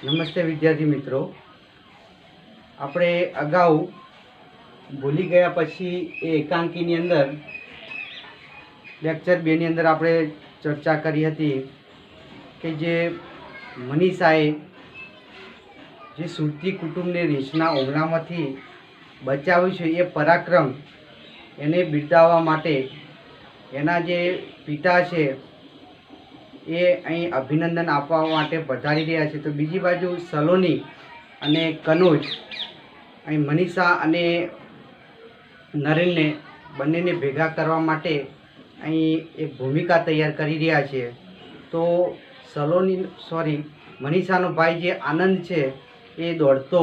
નમસ્તે વિદ્યાર્થી મિત્રો, આપણે અગાઉ ભૂલી ગયા પછી એ એકાંકીની અંદર લેક્ચર 2ની અંદર આપણે ચર્ચા કરી હતી કે જે મનીષાએ જે સુરતી કુટુંબને રીંછના ઓગણામાંથી બચાવ્યું છે એ પરાક્રમ એને બિરદાવવા માટે એના જે પિતા છે એ અહીં અભિનંદન આપવા માટે પધારી રહ્યા છે. તો બીજી બાજુ સલોની અને કનોજ અહીં મનીષા અને નરેનને બંનેને ભેગા કરવા માટે અહીં એક ભૂમિકા તૈયાર કરી રહ્યા છે. તો મનીષાનો ભાઈ જે આનંદ છે એ દોડતો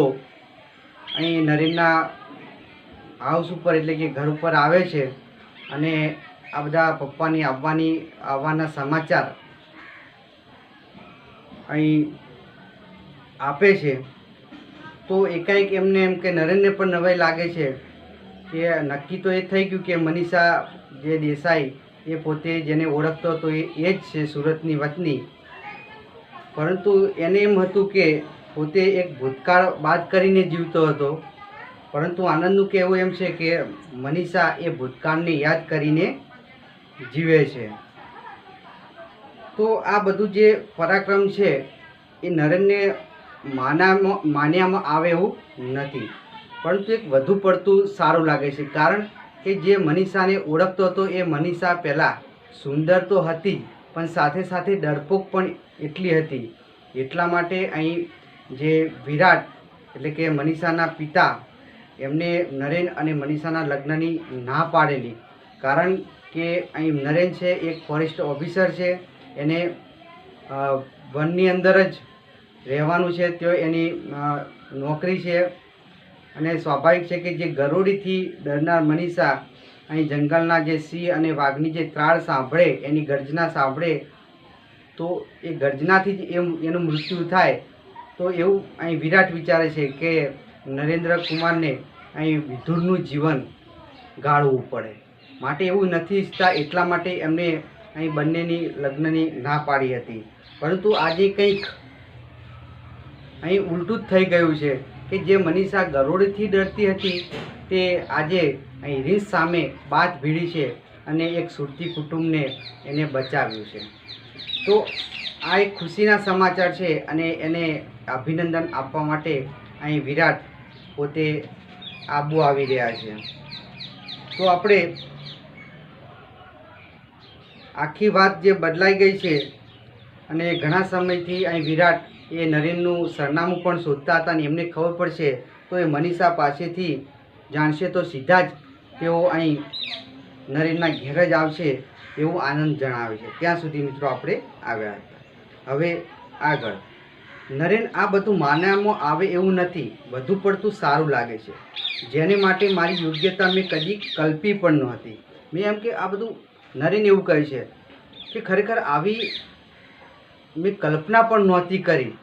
અહીં નરેનના હાઉસ ઉપર એટલે કે ઘર ઉપર આવે છે અને આ બધા પપ્પાની આવવાના સમાચાર અહીં આપે છે. તો એકાએક એમને એમ કે નરેનને પણ નવાઈ લાગે છે કે નક્કી તો એ થઈ ગયું કે મનીષા જે દેસાઈ એ પોતે જેને ઓળખતો હતો એ જ છે સુરતની વતની, પરંતુ એને એમ હતું કે પોતે એક ભૂતકાળ બાદ કરીને જીવતો હતો, પરંતુ આનંદનું કહેવું એમ છે કે મનીષા એ ભૂતકાળને યાદ કરીને જીવે છે. તો આ બધું જે પરાક્રમ છે એ નરેનને માન્યામાં આવે એવું નથી, પરંતુ એક વધુ પડતું સારું લાગે છે. કારણ કે જે મનીષાને ઓળખતો હતો એ મનીષા પહેલાં સુંદર તો હતી જ, પણ સાથે સાથે ડરપોક પણ એટલી હતી. એટલા માટે અહીં જે વિરાટ એટલે કે મનીષાના પિતા એમને નરેન અને મનીષાના લગ્નની ના પાડેલી. કારણ કે અહીં નરેન છે એક ફોરેસ્ટ ઓફિસર છે, એને વનની અંદર જ રહેવાનું છે, ત્યાં એની નોકરી છે. અને સ્વાભાવિક છે કે જે ગરોળીથી ડરનાર મનીષા અહીં જંગલના જે સિંહ અને વાઘની જે ત્રાળ સાંભળે, એની ગર્જના સાંભળે તો એ ગર્જનાથી જ એનું મૃત્યુ થાય. તો એવું અહીં વિરાટ વિચારે છે કે નરેન્દ્ર કુમારને અહીં વિધુરનું જીવન ગાળવું પડે, માટે એવું નથી ઈચ્છતા. એટલા માટે એમને અહીં બંનેની લગ્નની ના પાડી હતી. પરંતુ આજે કંઈક અહીં ઉલટું જ થઈ ગયું છે કે જે મનીષા ગરોળીથી ડરતી હતી તે આજે અહીં રીંછ સામે બાથ ભીડી છે અને એક સુરતી કુટુંબને એને બચાવ્યું છે. તો આ એક ખુશીના સમાચાર છે અને એને અભિનંદન આપવા માટે અહીં વિરાટ પોતે આબુ આવી રહ્યા છે. તો આપણે આખી વાત જે બદલાઈ ગઈ છે અને ઘણા સમયથી અહીં વિરાટ એ નરેનનું સરનામું પણ શોધતા હતા અને એમને ખબર પડશે તો એ મનીષા પાસેથી જાણશે તો સીધા જ તેઓ અહીં નરેનના ઘેર જ આવશે એવું આનંદ જણાવે છે. ત્યાં સુધી મિત્રો આપણે આવ્યા હતા. હવે આગળ નરેન આ બધું માનવામાં આવે એવું નથી, વધુ પડતું સારું લાગે છે, જેને માટે મારી યોગ્યતા મેં કદી કલ્પી પણ નહોતી. મેં એમ કે આ બધું નરેન એવું કહે છે કે ખરેખર આવી મેં કલ્પના પણ નહોતી કરી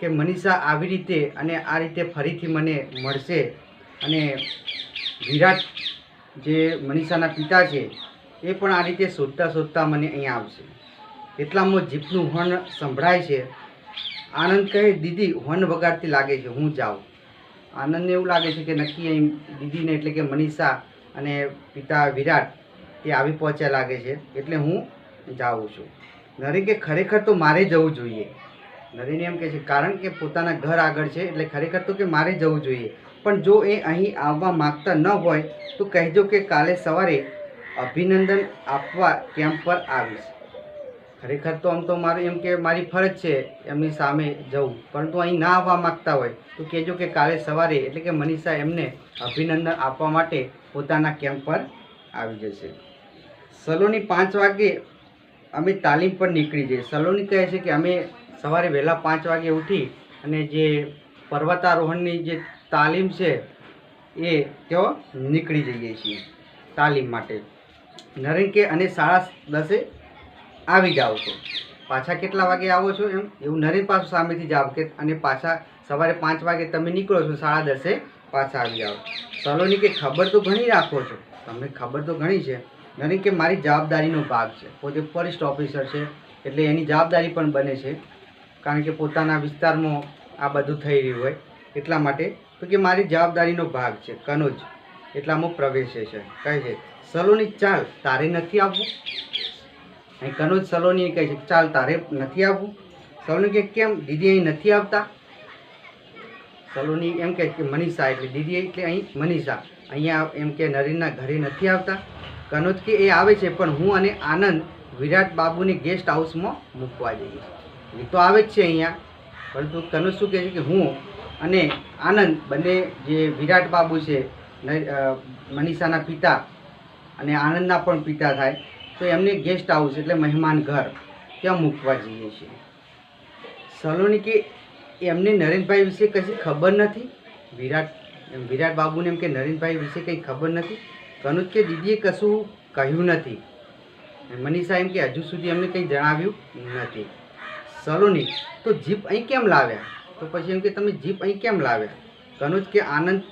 કે મનીષા આવી રીતે અને આ રીતે ફરીથી મને મળશે અને વિરાટ જે મનીષાના પિતા છે એ પણ આ રીતે શોધતા શોધતા મને અહીંયા આવશે. એટલામાં જીપનું હોર્ન સંભળાય છે. આનંદ કહે, દીદી હોર્ન વગાડતી લાગે છે, હું જાઉં. આનંદને એવું લાગે છે કે નક્કી અહીં દીદીને એટલે કે મનીષા અને પિતા વિરાટ એ આવી પહોંચ્યા લાગે છે, એટલે હું જાઉં છું. નરેન કે ખરેખર તો મારે જવું જોઈએ. નરેન એમ કહે છે કારણ કે પોતાના ઘર આગળ છે એટલે ખરેખર તો કે મારે જવું જોઈએ, પણ જો એ અહીં આવવા માગતા ન હોય તો કહેજો કે કાલે સવારે અભિનંદન આપવા કેમ્પ પર આવીશ. ખરેખર તો આમ તો મારું એમ કે મારી ફરજ છે એમની સામે જવું, પરંતુ અહીં ના આવવા માગતા હોય તો કહેજો કે કાલે સવારે એટલે કે મનીષા એમને અભિનંદન આપવા માટે પોતાના કેમ્પ પર આવી જશે. સલોની 5 વાગે અમે તાલીમ પર નીકળી જઈએ. સલોની કહે છે કે અમે સવારે વહેલા 5 વાગે ઉઠી અને જે પર્વતારોહણની જે તાલીમ છે એ ત્યાં નીકળી જઈએ છીએ તાલીમ માટે. નરેન કે અને 10:30 આવી જાઓ છો. પાછા કેટલા વાગે આવો છો એવું નરેન પાછું સામેથી જાવ કે અને પાછા સવારે 5 વાગે તમે નીકળો છો, 10:30 પાછા આવી જાઓ. સલોની કે ખબર તો ઘણી રાખો છો, તમને ખબર તો ઘણી છે. નરેન કે મારી જવાબદારીનો ભાગ છે, પોતે ફોરેસ્ટ ઓફિસર છે એટલે એની જવાબદારી પણ બને છે. કારણ કે પોતાના વિસ્તારમાં આ બધું થઈ રહ્યું હોય એટલા માટે. તો કે મારી જવાબદારીનો ભાગ છે કનોજ એટલામાં પ્રવેશે છે. કહે છે સલોની ચાલ તારે નથી આવવું. અહીં કનોજ સલોની કહે છે ચાલ તારે નથી આવવું. સલોની કે કેમ દીદી અહીં નથી આવતા. સલોની એમ કહે કે મનીષા એટલે દીદી એટલે અહીં મનીષા અહીંયા એમ કે નરેનના ઘરે નથી આવતા. કનોજ કે એ આવે છે પણ હું અને આનંદ વિરાટ બાબુને ગેસ્ટ હાઉસમાં મૂકવા જઈએ. એ તો આવે જ છે અહીંયા, પરંતુ કનોજ શું કહે છે કે હું અને આનંદ બંને જે વિરાટ બાબુ છે મનીષાના પિતા અને આનંદના પણ પિતા થાય, તો એમને ગેસ્ટ હાઉસ એટલે મહેમાન ઘર ત્યાં મૂકવા જઈએ છીએ. સલોની કે એમને નરેનભાઈ વિશે કશી ખબર નથી. વિરાટ બાબુને એમ કે નરેનભાઈ વિશે કંઈ ખબર નથી. કનોજ કે દીદીએ કશું કહ્યું નથી. મનીષા એમ કે હજુ સુધી એમને કંઈ જણાવ્યું નથી. સલોની તો જીપ અહીં કેમ લાવ્યા. તો પછી એમ કે તમે જીપ અહીં કેમ લાવ્યા. કનોજ કે આનંદ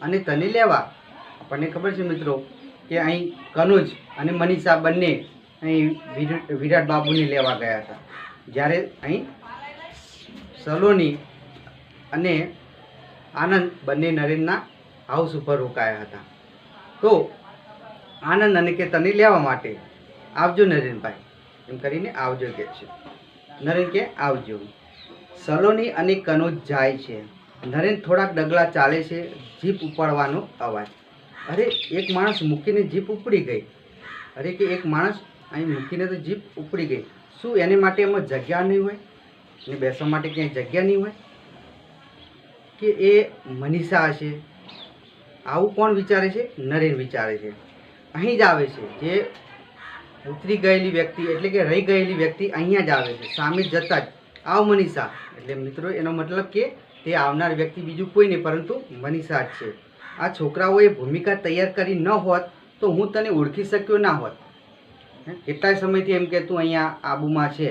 અને તને લેવા. આપણને ખબર છે મિત્રો કે અહીં કનોજ અને મનીષા બંને અહીં વિરાટ બાબુને લેવા ગયા હતા, જ્યારે અહીં સલોની અને આનંદ બંને નરેનના હાઉસ ઉપર રોકાયા હતા. તો આનંદ અને કે તને લેવા માટે આવજો નરેનભાઈ એમ કરીને આવજો કે છે. નરેન કે આવજો. સલોની અને કનોજ જાય છે. નરેન થોડાક ડગલા ચાલે છે. જીપ ઉપાડવાનો અવાજ. અરે એક માણસ મૂકીને જીપ ઉપડી ગઈ. અરે કે એક માણસ અહીં મૂકીને તો જીપ ઉપડી ગઈ. શું એને માટે એમાં જગ્યા નહીં હોય ને બેસવા માટે ક્યાંય જગ્યા નહીં હોય કે એ મનીષા હશે. આવું કોણ વિચારે છે. નરેન વિચારે છે. અહીં જ આવે છે જે ઉતરી ગયેલી વ્યક્તિ એટલે કે રહી ગયેલી વ્યક્તિ અહીંયા જ આવે છે. સામે જતાં જ આવ મનીષા એટલે મિત્રો એનો મતલબ કે તે આવનાર વ્યક્તિ બીજું કોઈ નહીં પરંતુ મનીષા જ છે. આ છોકરાઓએ ભૂમિકા તૈયાર કરી ન હોત તો હું તને ઓળખી શક્યો ના હોત. કેટલાય સમયથી એમ કે તું અહીંયા આબુમાં છે,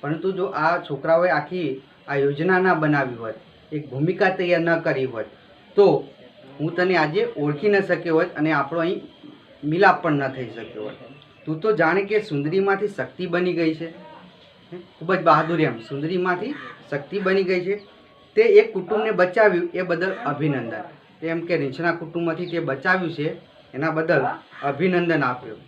પરંતુ જો આ છોકરાઓએ આખી આ યોજના ના બનાવી હોત, એક ભૂમિકા તૈયાર ન કરી હોત, તો હું તને આજે ઓળખી ન શક્યો હોત અને આપણો અહીં મિલાપ પણ ન થઈ શક્યો હોત. તું તો જાણે કે સુંદરીમાંથી શક્તિ બની ગઈ છે. ખૂબ જ બહાદુર એમ સુંદરીમાંથી શક્તિ બની ગઈ છે. તે એક કુટુંબને બચાવ્યું એ બદલ અભિનંદન. એમ કે રીંછના કુટુંબમાંથી તે બચાવ્યું છે એના બદલ અભિનંદન આપ્યો.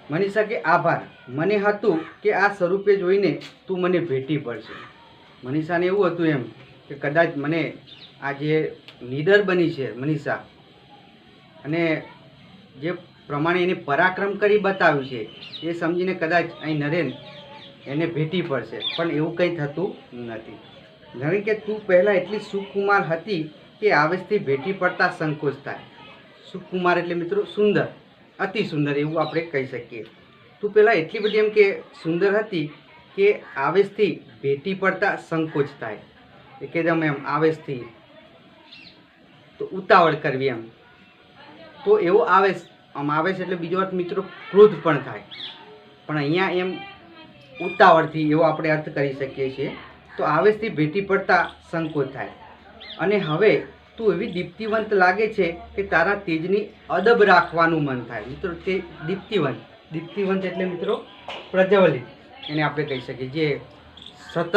મનીષા કે આભાર. મને હતું કે આ સ્વરૂપે જોઈને તું મને ભેટી પડશે. મનીષાને એવું હતું એમ કે કદાચ મને આ જે લીડર બની છે મનીષા અને જે પ્રમાણે એને પરાક્રમ કરી બતાવ્યું છે એ સમજીને કદાચ અહીં નરેન એને ભેટી પડશે, પણ એવું કંઈ થતું નથી. નરેન કે તું પહેલાં એટલી સુકુમાર હતી કે આવેશથી ભેટી પડતા સંકોચ થાય. સુકુમાર એટલે મિત્રો સુંદર, અતિ સુંદર એવું આપણે કહી શકીએ. તું પહેલાં એટલી બધી એમ કે સુંદર હતી કે આવેશથી ભેટી પડતા સંકોચ થાય. એકદમ એમ આવેશથી તો ઉતાવળ કરવી એમ, તો એવો આવેશ. આમ આવેશ એટલે બીજો અર્થ મિત્રો ક્રોધ પણ થાય, પણ અહીંયા એમ ઉતાવળથી એવો આપણે અર્થ કરી શકીએ છીએ. તો આવેશથી ભેટી પડતા સંકોચ થાય. અને હવે તું એવી દીપ્તિવંત લાગે છે કે તારા તેજની અદબ રાખવાનું મન થાય. મિત્રો તે દીપ્તિવંત એટલે મિત્રો પ્રજ્વલિત એને આપણે કહી શકીએ, જે સતત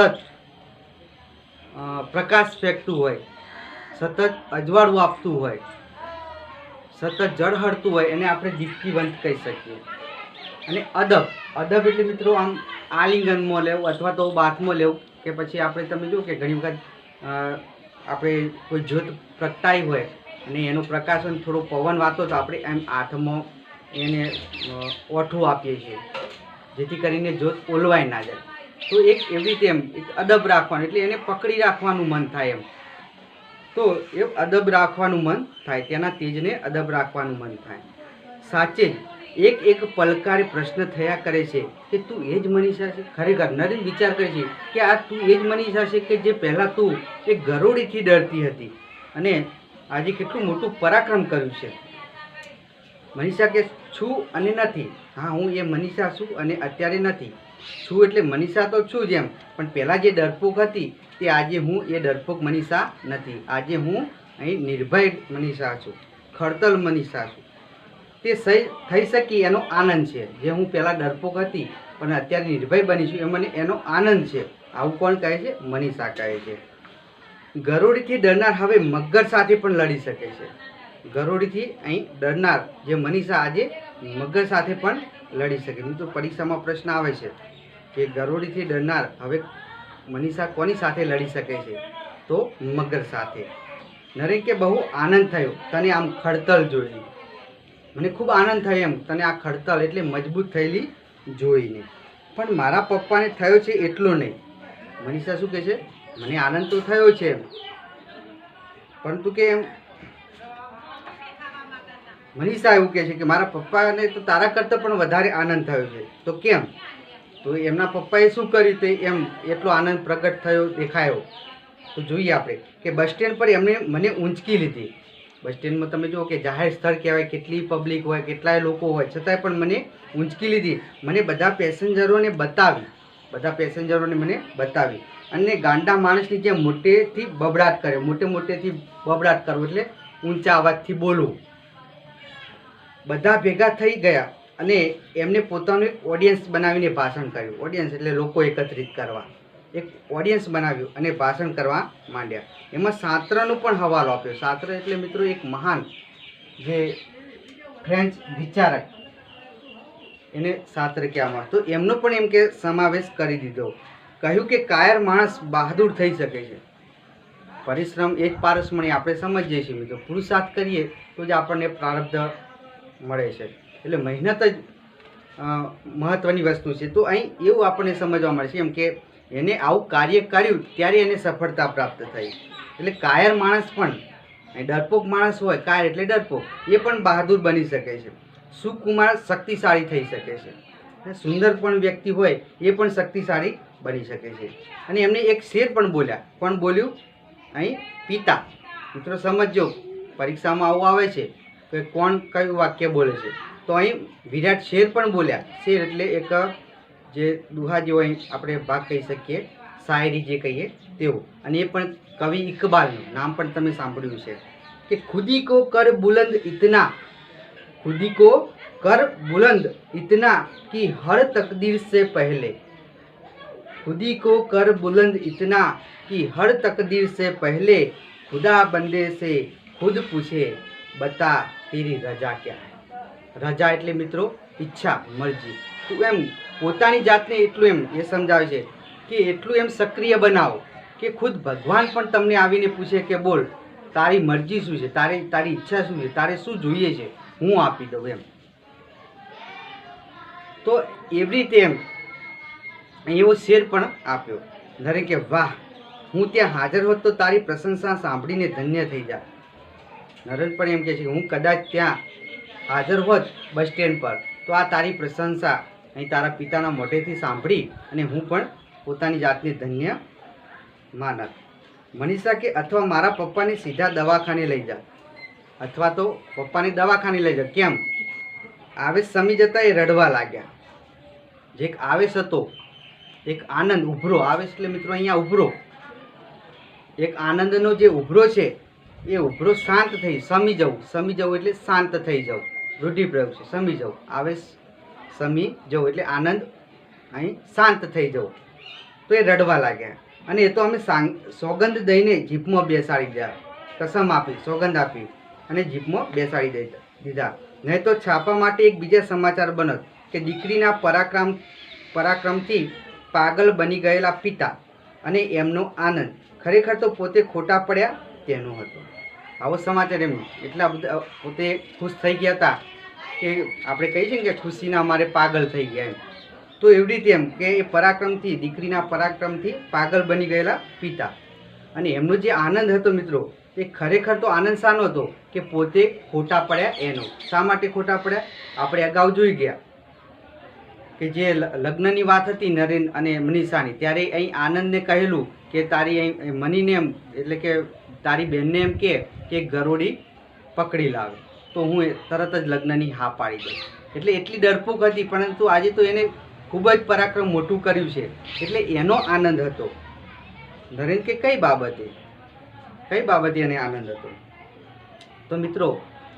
પ્રકાશ ફેંકતું હોય, સતત અજવાળું આપતું હોય, સતત ઝળહળતું હોય એને આપણે દીપ્તિવંત કહી શકીએ. અને અદબ એટલે મિત્રો આમ આલિંગનમાં લેવું અથવા તો બાથમાં લેવું, કે પછી આપણે તમે જુઓ કે ઘણી વખત આપણે કોઈ જ્યોત પ્રગટાઈ હોય અને એનો પ્રકાશ થોડો પવન વાતો તો આપણે એમ હાથમાં એને ઓઠું આપીએ છીએ જેથી કરીને જ્યોત ઓલવાય ના જાય. તો એક એવી રીતે એમ એક અદબ રાખવાનું એટલે એને પકડી રાખવાનું મન થાય એમ. તો એ અદબ રાખવાનું મન થાય, તેના તેજને અદબ રાખવાનું મન થાય. સાચે જ એક પલકારે પ્રશ્ન થયા કરે છે કે તું એ જ મનીષા છે. ખરેખર નરેન વિચાર કરે છે કે આ તું એ જ મનીષા છે કે જે પહેલાં તું એક ગરોળીથી ડરતી હતી અને આજે કેટલું મોટું પરાક્રમ કર્યું છે. મનીષા કે છું અને નથી. હા, હું એ મનીષા છું અને અત્યારે નથી. છું એટલે મનીષા તો છું જ એમ, પણ પહેલાં જે ડરપોક હતી તે આજે હું એ ડરપોક મનીષા નથી. આજે હું અહીં નિર્ભય મનીષા છું, ખડતલ મનીષા છું. તે થઈ શકી એનો આનંદ છે. જે હું પહેલાં ડરપોક હતી પણ અત્યારે નિર્ભય બની છું એ મને એનો આનંદ છે. આવું કોણ કહે છે? મનીષા કહે છે. ગરોળીથી ડરનાર હવે મગર સાથે પણ લડી શકે છે. ગરોળીથી અહીં ડરનાર જે મનીષા આજે મગર સાથે પણ લડી શકે. મિત્રો પરીક્ષામાં પ્રશ્ન આવે છે કે ગરોળીથી ડરનાર હવે મનીષા કોની સાથે લડી શકે છે? તો મગર સાથે. નરેન કે બહુ આનંદ થયો તને આમ ખડતલ જોઈ. મને ખૂબ આનંદ થયો એમ તને આ ખડતલ એટલે મજબૂત થયેલી જોઈને, પણ મારા પપ્પાને થયો છે એટલો નહીં. મનીષા શું કહે છે? મને આનંદ તો થયો છે એમ, પરંતુ કે એમ મનીષા એવું કહે છે કે મારા પપ્પાને તો તારા કરતાં પણ વધારે આનંદ થયો છે. તો કેમ? તો એમના પપ્પાએ શું કર્યું તે એમ એટલો આનંદ પ્રગટ થયો દેખાયો? તો જોઈએ આપણે કે બસ સ્ટેન્ડ પર એમણે મને ઊંચકી લીધી. બસ સ્ટેન્ડમાં તમે જુઓ કે જાહેર સ્થળ કહેવાય, કેટલી પબ્લિક હોય, કેટલાય લોકો હોય, છતાંય પણ મને ઊંચકી લીધી. મને બધા પેસેન્જરોને બતાવી અને ગાંડા માણસની જેમ મોટેથી બબડાટ કરે. મોટેથી બબડાટ કરવો એટલે ઊંચા અવાજથી બોલવું. બધા ભેગા થઈ ગયા અને એમને પોતાનું એક ઓડિયન્સ બનાવીને ભાષણ કર્યું. ઓડિયન્સ એટલે લોકો એકત્રિત કરવા. એક ઓડિયન્સ બનાવ્યું અને ભાષણ કરવા માંડ્યા. એમાં સાત્રનો પણ હવાલો આપ્યો. સાત્ર એટલે મિત્રો એક મહાન જે ફ્રેન્ચ વિચારક, એને સાત્ર કહેવામાં. તો એમનો પણ એમ કે સમાવેશ કરી દીધો. કહ્યું કે કાયર માણસ બહાદુર થઈ શકે છે. પરિશ્રમ એ જ પારસમણી આપણે સમજીએ છીએ મિત્રો. પુરુષાર્થ કરીએ તો જ આપણને પ્રારબ્ધ મળે છે. એટલે મહેનત જ મહત્ત્વની વસ્તુ છે. તો અહીં એવું આપણને સમજવા મળે છે એમ કે એને આવું કાર્ય કર્યું ત્યારે એને સફળતા પ્રાપ્ત થઈ. એટલે કાયર માણસ પણ, ડરપોક માણસ હોય, કાયર એટલે ડરપોક, એ પણ બહાદુર બની શકે છે. સુકુમાર શક્તિશાળી થઈ શકે છે. સુંદર પણ વ્યક્તિ હોય એ પણ શક્તિશાળી બની શકે છે. અને એમને એક શેર પણ બોલ્યા. કોણ બોલ્યું? અહીં પિતા. મિત્રો સમજો, પરીક્ષામાં આવું આવે છે કે કોણ કયું વાક્ય બોલે છે. તો અહીં વિરાટ શેર પણ બોલ્યા. શેર એટલે એક જે દુહા જેવો અહીં આપણે ભાગ કહી શકીએ, શાયરી જે કહીએ તેવું. અને એ પણ કવિ ઇકબાલનું નામ પણ તમે સાંભળ્યું છે કે ખુદી કો કર બુલંદ ઇતના, ખુદી કો कर बुलंद इतना कि हर तकदीर से पहले, खुदी को कर बुलंद इतना कि हर तकदीर से पहले खुदा बंदे से खुद पूछे बता तेरी रजा क्या है. રજા એટલે મિત્રો ઈચ્છા, મરજી. તો એમ પોતાની જાતને એટલું એમ એ સમજાવે છે કે એટલું એમ સક્રિય બનાવો કે ખુદ ભગવાન પણ તમને આવીને પૂછે કે બોલ તારી મરજી શું છે, તારી ઈચ્છા શું છે, તારે શું જોઈએ છે, હું આપી દઉં એમ. તો એવી રીતે એમ એવો શેર પણ આપ્યો. નરેન કે વાહ, હું ત્યાં હાજર હોત તો તારી પ્રશંસા સાંભળીને ધન્ય થઈ જા. નરેન પણ એમ કહે છે કે હું કદાચ ત્યાં હાજર હોત બસ સ્ટેન્ડ પર તો આ તારી પ્રશંસા અહીં તારા પિતાના મોઢેથી સાંભળી અને હું પણ પોતાની જાતને ધન્ય માનત. મનીષા કે અથવા મારા પપ્પાને સીધા દવાખાને લઈ જા, અથવા તો પપ્પાને દવાખાને લઈ જા. કેમ? આવેશ સમી જતા એ રડવા લાગ્યા. જે એક આવેશ હતો, એક આનંદ ઉભરો, આવેશ એટલે મિત્રો અહીંયા ઉભરો, એક આનંદનો જે ઉભરો છે એ ઉભરો શાંત થઈ, સમી જવું એટલે શાંત થઈ જવું, રૂઢિપ્રયોગ છે. સમી જવું, આવેશ સમી જવું એટલે આનંદ અહીં શાંત થઈ જવું. તો એ રડવા લાગ્યા અને એ તો અમે સોગંદ દઈને જીપમાં બેસાડી દીધા. કસમ આપી, સોગંદ આપી અને જીપમાં બેસાડી દીધા. નહીં તો છાપા માટે એક બીજા સમાચાર બનત કે દીકરીના પરાક્રમથી પાગલ બની ગયેલા પિતા અને એમનો આનંદ ખરેખર તો પોતે ખોટા પડ્યા તેનો હતો. આવો સમાચાર એમ એટલા બધા પોતે ખુશ થઈ ગયા હતા કે આપણે કહીએ છીએ કે ખુશીના અમારે પાગલ થઈ ગયા એમ. તો એવી રીતે એમ કે એ પરાક્રમથી, દીકરીના પરાક્રમથી પાગલ બની ગયેલા પિતા અને એમનો જે આનંદ હતો મિત્રો, એ ખરેખર તો આનંદ શાનો હતો કે પોતે ખોટા પડ્યા એનો. શા માટે ખોટા પડ્યા? આપણે અગાઉ જોઈ ગયા કે જે લગ્નની વાત હતી નરેન અને મનીષાની, ત્યારે અહીં આનંદને કહેલું કે તારી અહીં મનીને એમ એટલે કે તારી બહેનને એમ કે ગરોળી પકડી લાવે તો હું તરત જ લગ્નની હા પાડી દઉં. એટલે એટલી ડરપોક હતી, પરંતુ આજે તો એને ખૂબ જ પરાક્રમ મોટું કર્યું છે એટલે એનો આનંદ હતો. નરેન કે કઈ બાબતે એને આનંદ હતો? તો મિત્રો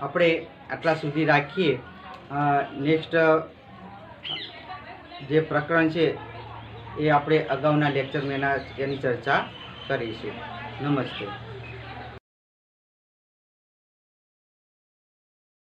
આપણે આટલા સુધી રાખીએ. નેક્સ્ટ જે પ્રકરણ છે એ આપણે અગાઉના લેક્ચરમાં એની ચર્ચા કરીશું. નમસ્તે.